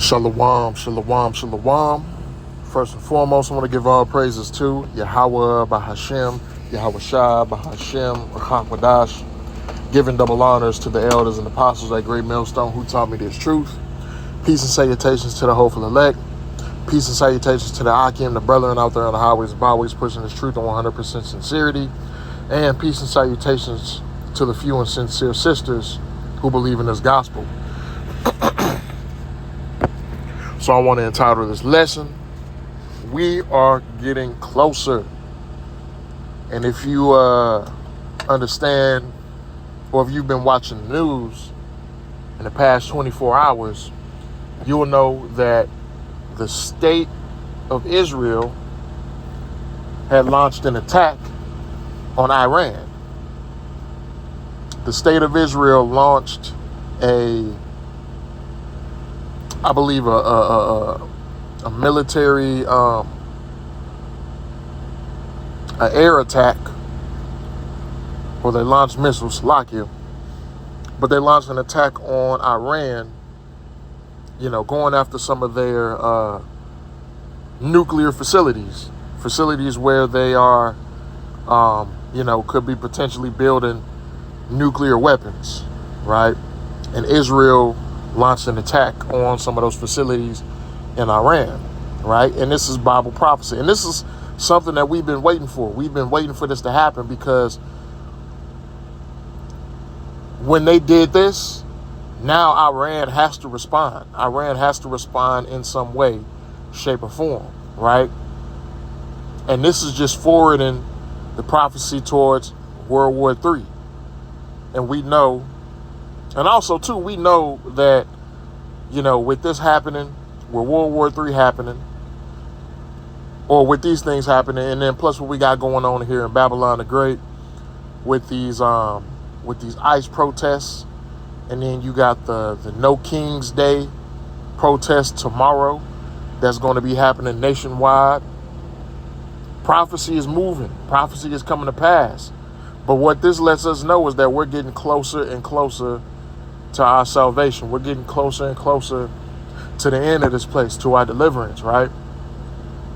Shalom, shalom, shalom. First and foremost, I want to give all praises to Yahweh Bahashem, Yahweh Shah Bahashem, Rachakwadash, giving double honors to the elders and apostles at Great Millstone who taught me this truth. Peace and salutations to the hopeful elect. Peace and salutations to the Akim, the brethren out there on the highways and byways pushing this truth on 100% sincerity. And peace and salutations to the few and sincere sisters who believe in this gospel. So I want to entitle this lesson, We Are Getting Closer. And if you understand, or if you've been watching the news in the past 24 hours, you will know that the state of Israel had launched an attack on Iran. The state of Israel launched a military an air attack, or they launched missiles, but they launched an attack on Iran, going after some of their nuclear facilities where they are, could be potentially building nuclear weapons, right? And Israel launched an attack on some of those facilities in Iran, right? And this is Bible prophecy. And this is something that we've been waiting for. We've been waiting for this to happen because when they did this, now Iran has to respond. Iran has to respond in some way, shape, or form, right? And this is just forwarding the prophecy towards World War III. And we know, and also, too, we know that, with this happening, with World War III happening, or with these things happening, and then plus what we got going on here in Babylon the Great with these ICE protests, and then you got the No King's Day protest tomorrow that's going to be happening nationwide. Prophecy is moving. Prophecy is coming to pass. But what this lets us know is that we're getting closer and closer to our salvation. We're getting closer and closer to the end of this place, to our deliverance, right?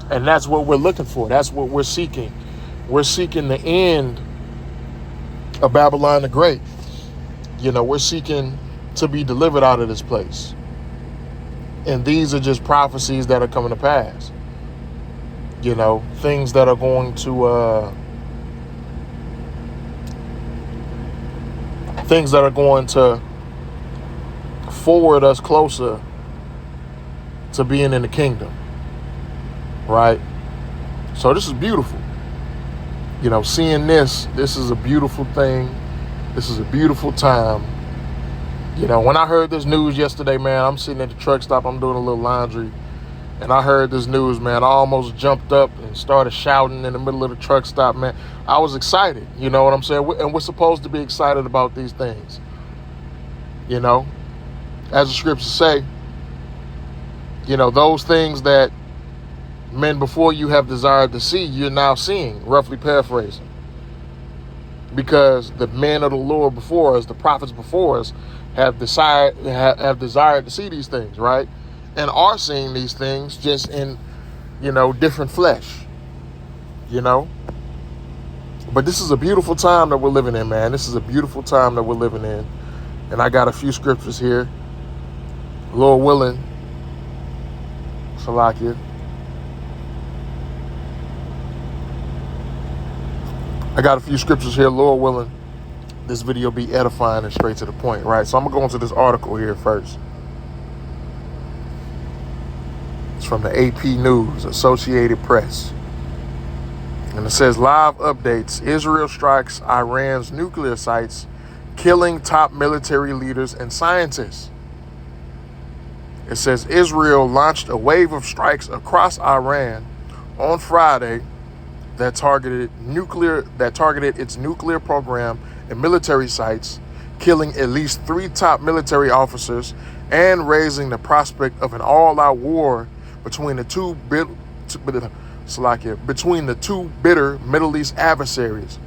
And that's what we're looking for. That's what we're seeking. We're seeking the end of Babylon the Great. We're seeking to be delivered out of this place. And these are just prophecies that are coming to pass. Things that are going to forward us closer to being in the kingdom, right? So this is beautiful. Seeing this is a beautiful thing. This is a beautiful time. When I heard this news yesterday, man, I'm sitting at the truck stop, I'm doing a little laundry, and I heard this news, man, I almost jumped up and started shouting in the middle of the truck stop, man. I was excited, you know what I'm saying? And we're supposed to be excited about these things. As the scriptures say, those things that men before you have desired to see, you're now seeing, roughly paraphrasing. Because the men of the Lord before us, the prophets before us, have desired to see these things, right? And are seeing these things just in, different flesh, But this is a beautiful time that we're living in, man. This is a beautiful time that we're living in. And I got a few scriptures here. Lord willing, Salakia. I got a few scriptures here, Lord willing. This video be edifying and straight to the point, right? So I'm going to go into this article here first. It's from the AP News, Associated Press. And it says, live updates. Israel strikes Iran's nuclear sites, killing top military leaders and scientists. It says Israel launched a wave of strikes across Iran on Friday that targeted its nuclear program and military sites, killing at least 3 top military officers and raising the prospect of an all-out war between the two bitter Middle East adversaries.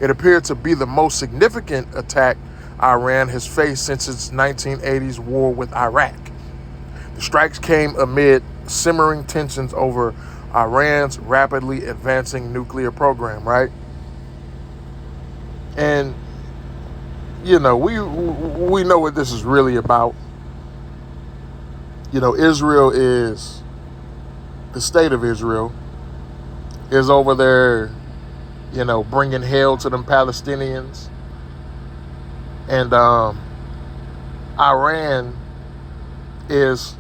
It appeared to be the most significant attack Iran has faced since its 1980s war with Iraq. The strikes came amid simmering tensions over Iran's rapidly advancing nuclear program, right? And we know what this is really about. Israel is the state of Israel is over there, bringing hell to them Palestinians, and Iran is,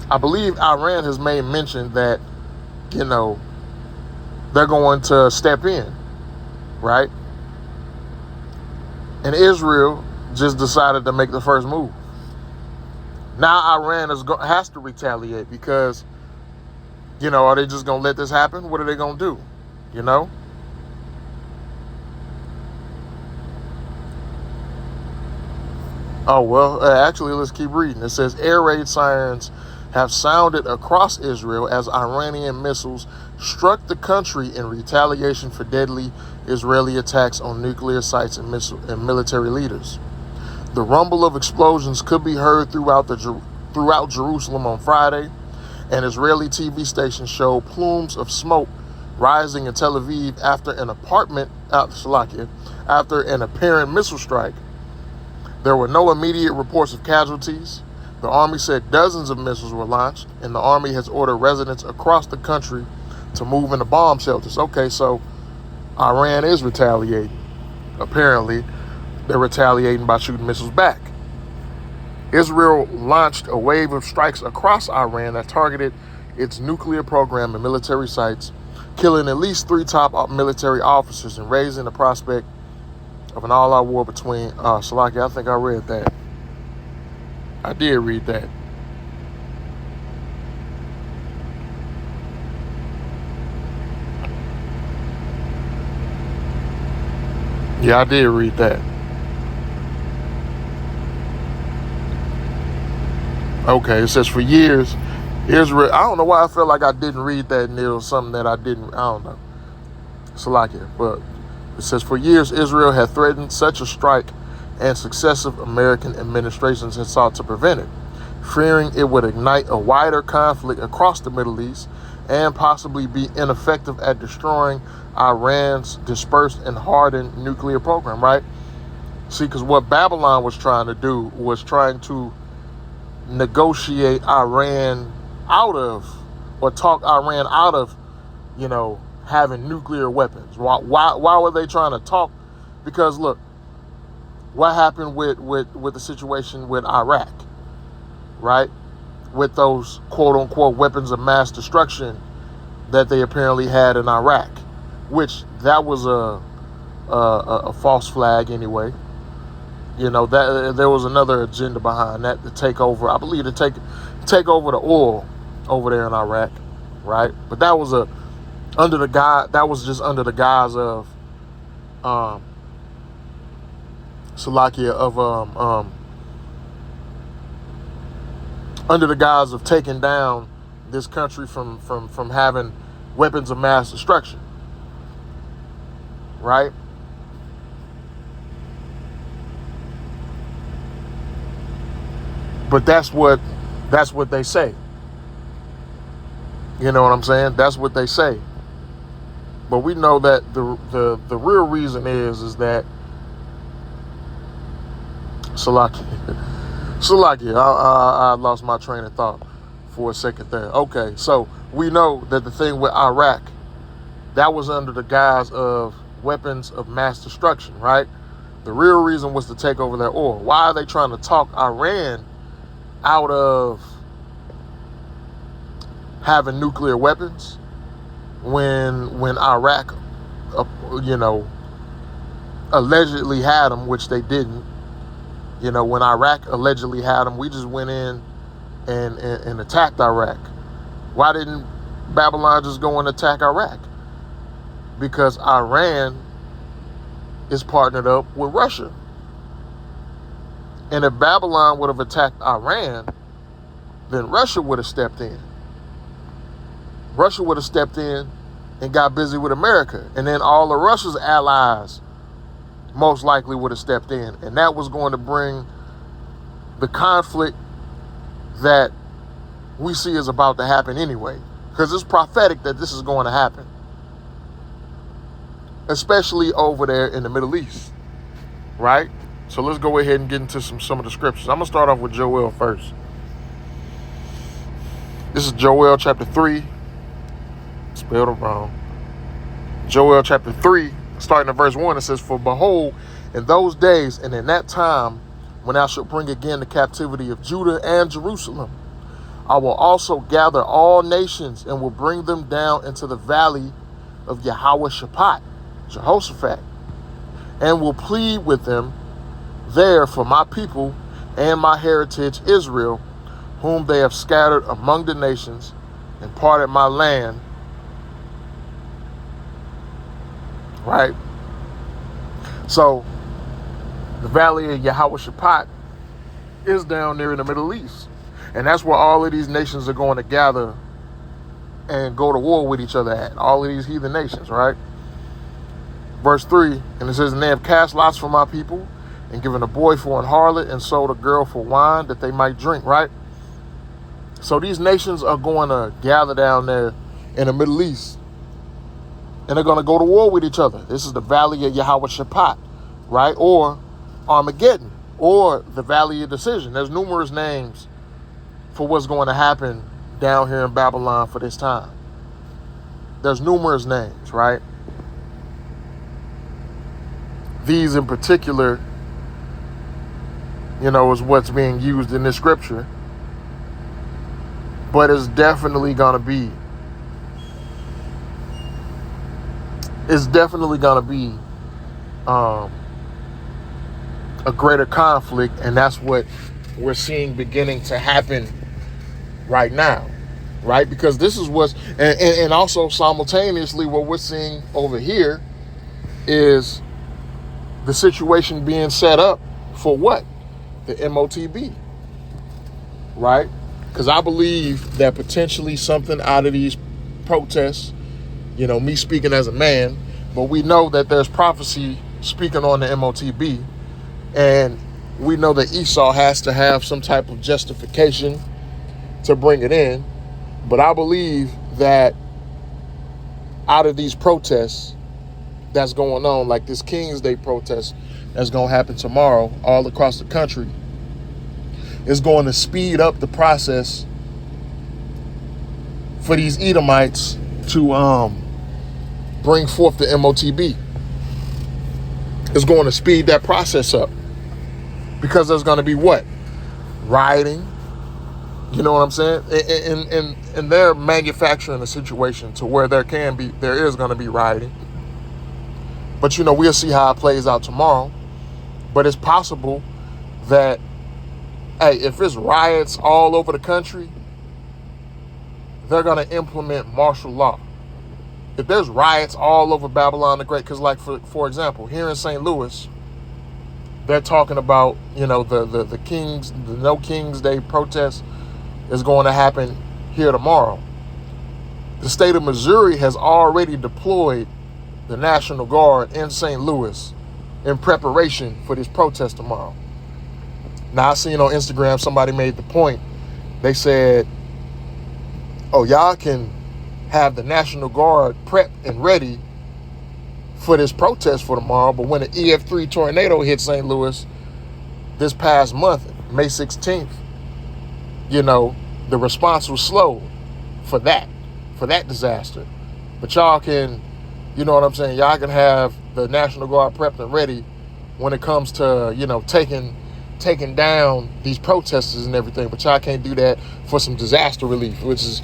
I believe, Iran has made mention that they're going to step in, right? And Israel just decided to make the first move. Now Iran has to retaliate because, are they just going to let this happen? What are they going to do? Oh, well, actually, let's keep reading. It says air raid sirens have sounded across Israel as Iranian missiles struck the country in retaliation for deadly Israeli attacks on nuclear sites and military leaders. The rumble of explosions could be heard throughout Jerusalem on Friday. An Israeli TV station showed plumes of smoke rising in Tel Aviv after an apparent missile strike. There were no immediate reports of casualties. The army said dozens of missiles were launched, and the army has ordered residents across the country to move into bomb shelters. Okay, so Iran is retaliating. Apparently, they're retaliating by shooting missiles back. Israel launched a wave of strikes across Iran that targeted its nuclear program and military sites, killing at least 3 top military officers and raising the prospect of an all-out war between Salakia. I think I read that. I did read that. Yeah, I did read that. Okay, it says for years, Israel, I don't know why I felt like I didn't read that, and it was something that I didn't, I don't know. Salakia, but it says for years, Israel had threatened such a strike, and successive American administrations had sought to prevent it, fearing it would ignite a wider conflict across the Middle East and possibly be ineffective at destroying Iran's dispersed and hardened nuclear program, right? See, because what Babylon was trying to do was trying to negotiate Iran out of, or talk Iran out of, having nuclear weapons. Why were they trying to talk? Because look, what happened with the situation with Iraq, right? With those quote unquote weapons of mass destruction that they apparently had in Iraq, which that was a false flag anyway. That there was another agenda behind that to take over. I believe to take over the oil over there in Iraq, right? But that was just under the guise of Salakia of under the guise of taking down this country from having weapons of mass destruction, right? But that's what they say. You know what I'm saying? That's what they say. But we know that the real reason is that Salakia, I lost my train of thought for a second there. Okay, so we know that the thing with Iraq, that was under the guise of weapons of mass destruction, right? The real reason was to take over their oil. Why are they trying to talk Iran out of having nuclear weapons when Iraq, allegedly had them, which they didn't? When Iraq allegedly had them, we just went in and attacked Iraq. Why didn't Babylon just go and attack Iraq? Because Iran is partnered up with Russia. And if Babylon would have attacked Iran, then Russia would have stepped in. Russia would have stepped in and got busy with America. And then all of Russia's allies most likely would have stepped in. And that was going to bring the conflict that we see is about to happen anyway. Because it's prophetic that this is going to happen. Especially over there in the Middle East. Right? So let's go ahead and get into some of the scriptures. I'm going to start off with Joel first. This is Joel chapter 3. Spelled it wrong. Joel chapter 3, starting at verse 1, it says, "For behold, in those days and in that time, when I shall bring again the captivity of Judah and Jerusalem, I will also gather all nations and will bring them down into the valley of Jehoshaphat, and will plead with them there for my people and my heritage Israel, whom they have scattered among the nations and parted my land." Right? So, the valley of Jehoshaphat is down there in the Middle East. And that's where all of these nations are going to gather and go to war with each other at. All of these heathen nations, right? Verse 3, and it says, "And they have cast lots for my people, and given a boy for an harlot, and sold a girl for wine, that they might drink," right? So these nations are going to gather down there in the Middle East. And they're going to go to war with each other. This is the valley of Jehoshaphat, right? Or Armageddon, or the valley of decision. There's numerous names for what's going to happen down here in Babylon for this time. There's numerous names, right? These in particular, is what's being used in this scripture. But it's definitely going to be a greater conflict, and that's what we're seeing beginning to happen right now, right? Because this is what's, and also simultaneously what we're seeing over here is the situation being set up for what? The MOTB, right? Because I believe that potentially something out of these protests, me speaking as a man, but we know that there's prophecy speaking on the MOTB, and we know that Esau has to have some type of justification to bring it in. But I believe that out of these protests that's going on, like this King's Day protest that's going to happen tomorrow all across the country, is going to speed up the process for these Edomites to bring forth the MOTB. It's going to speed that process up, because there's going to be what? Rioting. You know what I'm saying? And they're manufacturing a situation to where there is going to be rioting. But we'll see how it plays out tomorrow. But it's possible that, hey, if it's riots all over the country, they're going to implement martial law. If there's riots all over Babylon the Great, because like for example, here in St. Louis, they're talking about, the No King's Day protest is going to happen here tomorrow. The state of Missouri has already deployed the National Guard in St. Louis in preparation for this protest tomorrow. Now, I seen on Instagram somebody made the point. They said, "Oh, y'all can have the National Guard prepped and ready for this protest for tomorrow, but when the EF3 tornado hit St. Louis this past month, May 16th, the response was slow for that disaster. But y'all can, y'all can have the National Guard prepped and ready when it comes to, taking down these protesters and everything, but y'all can't do that for some disaster relief," which is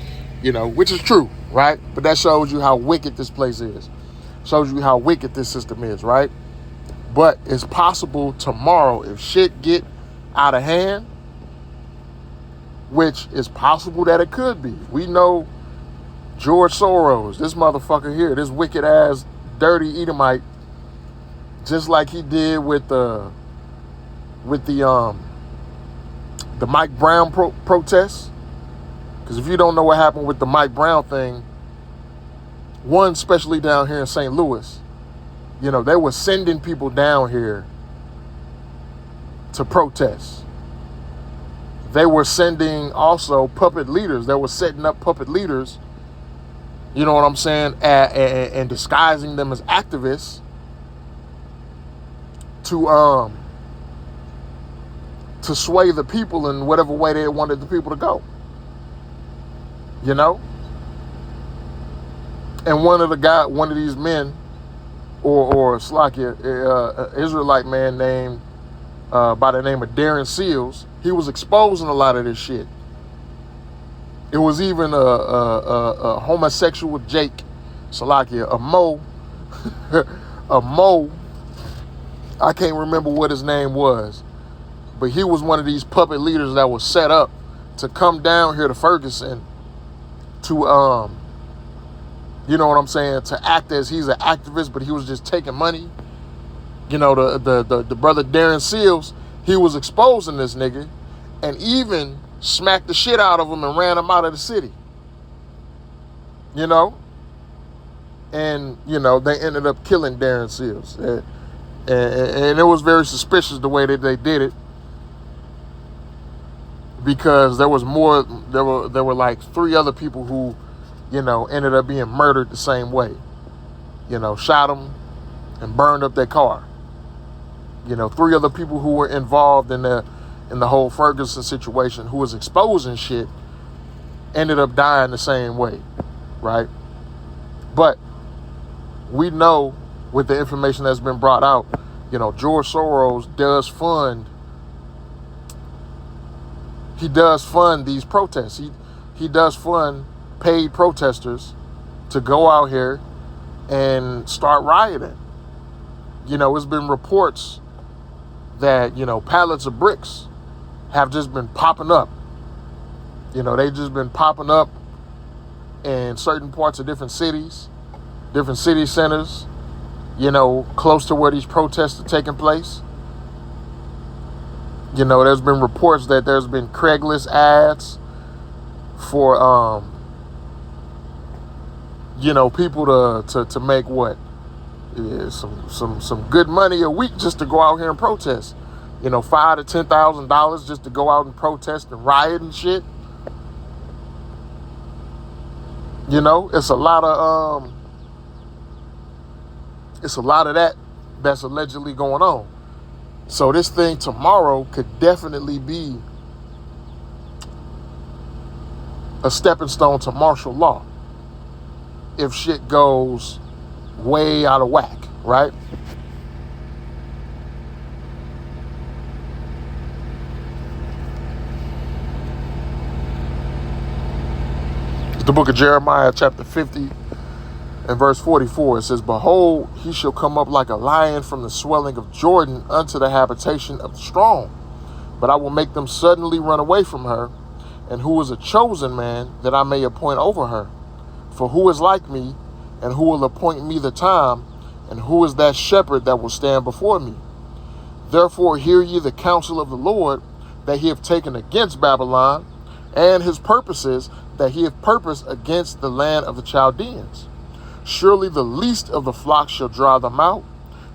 true, right? But that shows you how wicked this place is. Shows you how wicked this system is, right? But it's possible tomorrow, if shit get out of hand, which is possible that it could be. We know George Soros, this motherfucker here, this wicked ass dirty Edomite, just like he did with the Mike Brown protests. Because if you don't know what happened with the Mike Brown thing, one, especially down here in St. Louis, they were sending people down here to protest. they were sending also puppet leaders. They were setting up puppet leaders, you know what I'm saying, and disguising them as activists to sway the people in whatever way they wanted the people to go. You know? And one of these men, or Slakia, Israelite man named by the name of Darren Seals, he was exposing a lot of this shit. It was even a homosexual Jake, Salakia, a Mo, a Mo, I can't remember what his name was, but he was one of these puppet leaders that was set up to come down here to Ferguson to, you know what I'm saying, to act as he's an activist, but he was just taking money. You know, the brother Darren Seals, he was exposing this nigga and even smacked the shit out of him and ran him out of the city. You know? And, you know, they ended up killing Darren Seals. And it was very suspicious the way that they did it, because there were like 3 other people who, you know, ended up being murdered the same way. You know, shot them and burned up their car. You know, 3 other people who were involved in the whole Ferguson situation, who was exposing shit, ended up dying the same way, right? But we know, with the information that's been brought out, you know, George Soros does fund these protests. He does fund paid protesters to go out here and start rioting. You know, it's been reports that, you know, pallets of bricks have just been popping up. You know, they've just been popping up in certain parts of different city centers, you know, close to where these protests are taking place. You know, there's been reports that there's been Craigslist ads for, you know, people to make what? Some good money a week just to go out here and protest. You know, $5,000 to $10,000 just to go out and protest and riot and shit. You know, it's a lot of that's allegedly going on. So this thing tomorrow could definitely be a stepping stone to martial law if shit goes way out of whack, right? The book of Jeremiah, chapter 50 and verse 44, it says, "Behold, he shall come up like a lion from the swelling of Jordan unto the habitation of the strong. But I will make them suddenly run away from her, and who is a chosen man, that I may appoint over her? For who is like me, and who will appoint me the time, and who is that shepherd that will stand before me? Therefore hear ye the counsel of the Lord, that he hath taken against Babylon, and his purposes that he hath purposed against the land of the Chaldeans. Surely the least of the flock shall drive them out.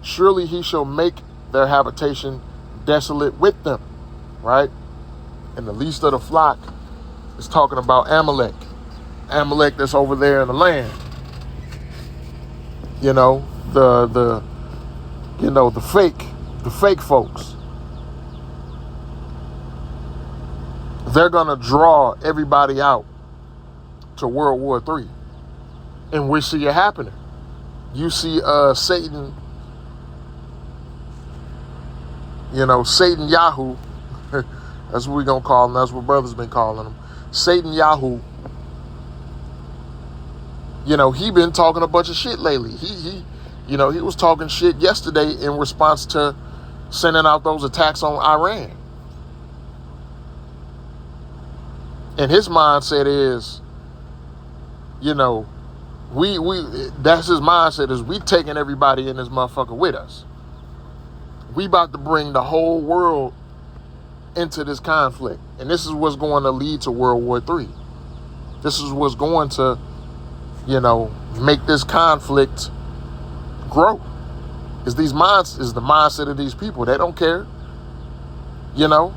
Surely he shall make their habitation desolate with them." Right? And the least of the flock is talking about Amalek. Amalek that's over there in the land. You know, the fake folks. They're gonna draw everybody out to World War III. And we see it happening. You see Satan, you know, Satan Yahoo. That's what we're gonna call him. That's what brothers been calling him. Satan Yahoo. You know, he been talking a bunch of shit lately. He was talking shit yesterday in response to sending out those attacks on Iran. And his mindset is, you know, that's his mindset, is we taking everybody in this motherfucker with us. We about to bring the whole world into this conflict. And this is what's going to lead to World War III. This is what's going to, you know, make this conflict grow. Is the mindset of these people. They don't care. You know?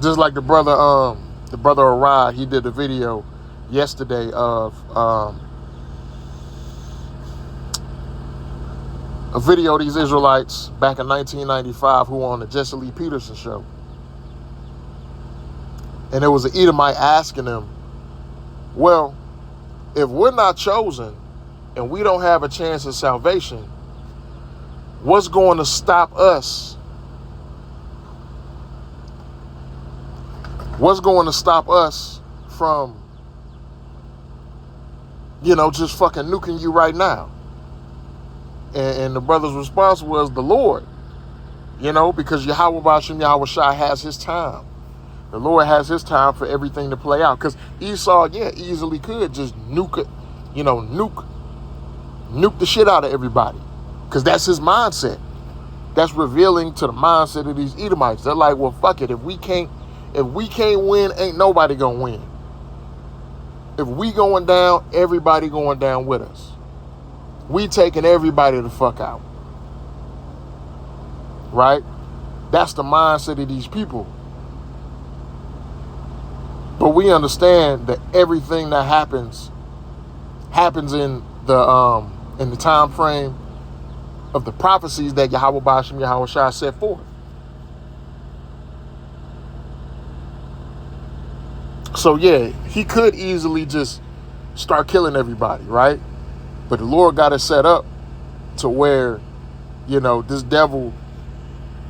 Just like the brother Arad, he did a video yesterday of a video of these Israelites back in 1995 who were on the Jesse Lee Peterson show. And there was an Edomite asking him, well, if we're not chosen and we don't have a chance of salvation, what's going to stop us? What's going to stop us from, just fucking nuking you right now? And the brother's response was the Lord, because Yahweh Ba'ashem Yahweh Shai has his time. The Lord has his time for everything to play out. Because Esau, easily could just nuke the shit out of everybody. Because that's his mindset. That's revealing to the mindset of these Edomites. They're like, well, fuck it. If we can't win, ain't nobody gonna win. If we going down, everybody going down with us. We taking everybody the fuck out. Right? That's the mindset of these people. But we understand that everything that happens in the time frame of the prophecies that Yahweh Ba'ashem Yahweh Shai set forth. So he could easily just start killing everybody, right? But the Lord got it set up to where, this devil,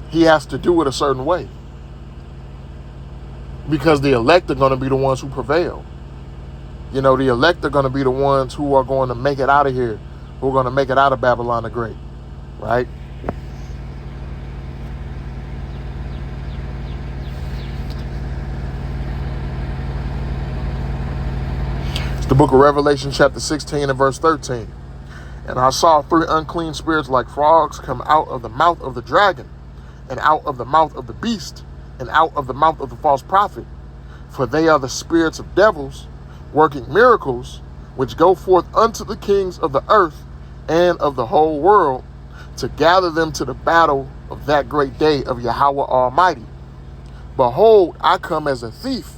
he has to do it a certain way. Because the elect are going to be the ones who prevail. The elect are going to be the ones who are going to make it out of here, who are going to make it out of Babylon the Great, right? It's the book of Revelation chapter 16 and verse 13. And I saw 3 unclean spirits like frogs come out of the mouth of the dragon, and out of the mouth of the beast, and out of the mouth of the false prophet. For they are the spirits of devils, working miracles, which go forth unto the kings of the earth and of the whole world, to gather them to the battle of that great day of Yahweh Almighty. Behold, I come as a thief.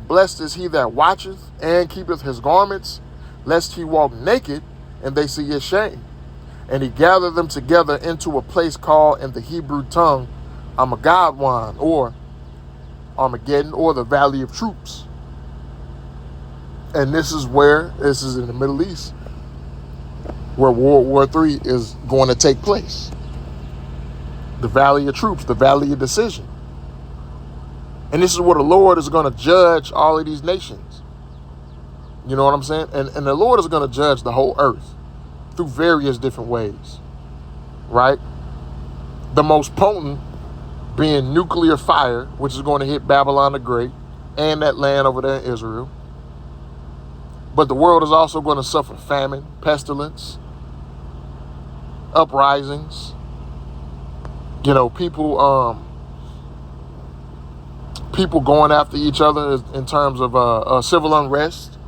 Blessed is he that watcheth and keepeth his garments, lest he walk naked and they see his shame. And he gathered them together into a place called in the Hebrew tongue Armageddon, or Armageddon, or the Valley of Troops. And this is in the Middle East, where World War III is going to take place. The Valley of Troops, the Valley of Decision. And this is where the Lord is going to judge all of these nations. You know what I'm saying? And the Lord is going to judge the whole earth through various different ways, right? The most potent being nuclear fire, which is going to hit Babylon the Great and that land over there in Israel. But the world is also going to suffer famine, pestilence, uprisings. People going after each other in terms of civil unrest,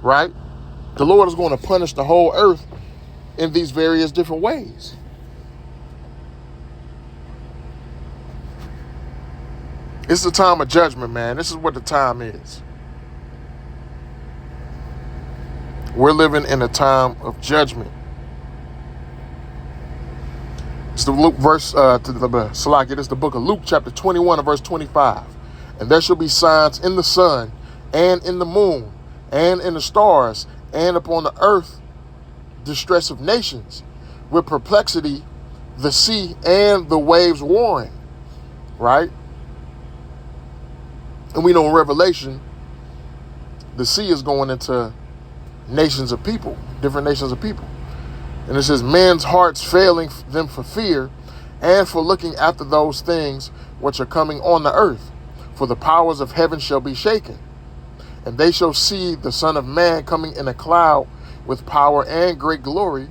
right? The Lord is going to punish the whole earth in these various different ways. It's the time of judgment, man. This is what the time is. We're living in a time of judgment. It's the Luke verse, Salaki, it's the book of Luke chapter 21 and verse 25. And there shall be signs in the sun and in the moon and in the stars and upon the earth, distress of nations, with perplexity, the sea and the waves warring, right? And we know in Revelation, the sea is going into nations of people, different nations of people. And it says, men's hearts failing them for fear and for looking after those things which are coming on the earth. For the powers of heaven shall be shaken. And they shall see the Son of Man coming in a cloud with power and great glory.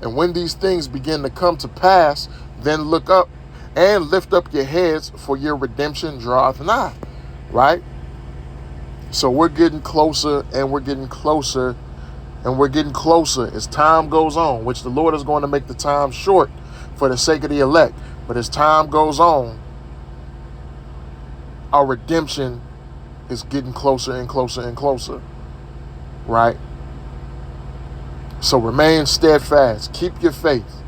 And when these things begin to come to pass, then look up and lift up your heads, for your redemption draweth nigh. Right? So we're getting closer and we're getting closer and we're getting closer as time goes on, which the Lord is going to make the time short for the sake of the elect. But as time goes on, our redemption is getting closer and closer and closer, right? So remain steadfast. Keep your faith.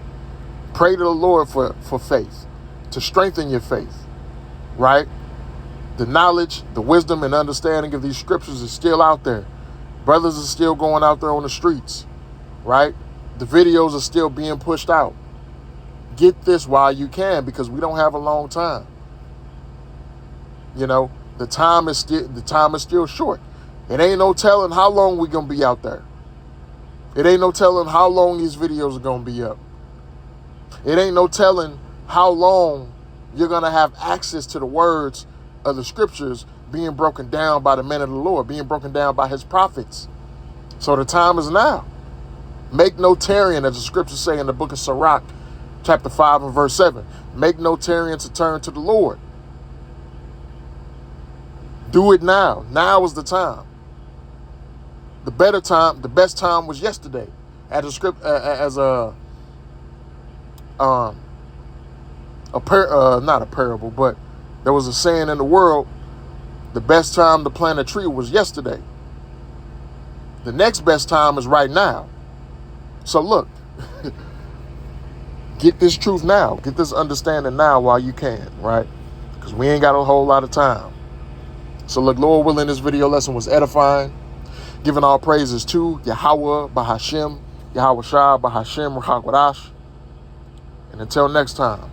Pray to the Lord for faith, to strengthen your faith, right? The knowledge, the wisdom, and understanding of these scriptures is still out there. Brothers are still going out there on the streets, right? The videos are still being pushed out. Get this while you can, because we don't have a long time. You know, the time is still short. It ain't no telling how long we're gonna be out there. It ain't no telling how long these videos are gonna be up. It ain't no telling how long you're gonna have access to the words of the scriptures being broken down by the men of the Lord, being broken down by his prophets. So the time is now. Make no tarrying, as the scriptures say in the book of Sirach, chapter 5 and verse 7. Make no tarrying to turn to the Lord. Do it now. Now is the time. The best time was yesterday. Not a parable, but there was a saying in the world, the best time to plant a tree was yesterday. The next best time is right now. So look, get this truth now. Get this understanding now while you can, right? Because we ain't got a whole lot of time. So look, Lord willing, this video lesson was edifying. Giving all praises to Yahweh Bahashem, Yahweh Shah Bahashem Rahagwadash. And until next time.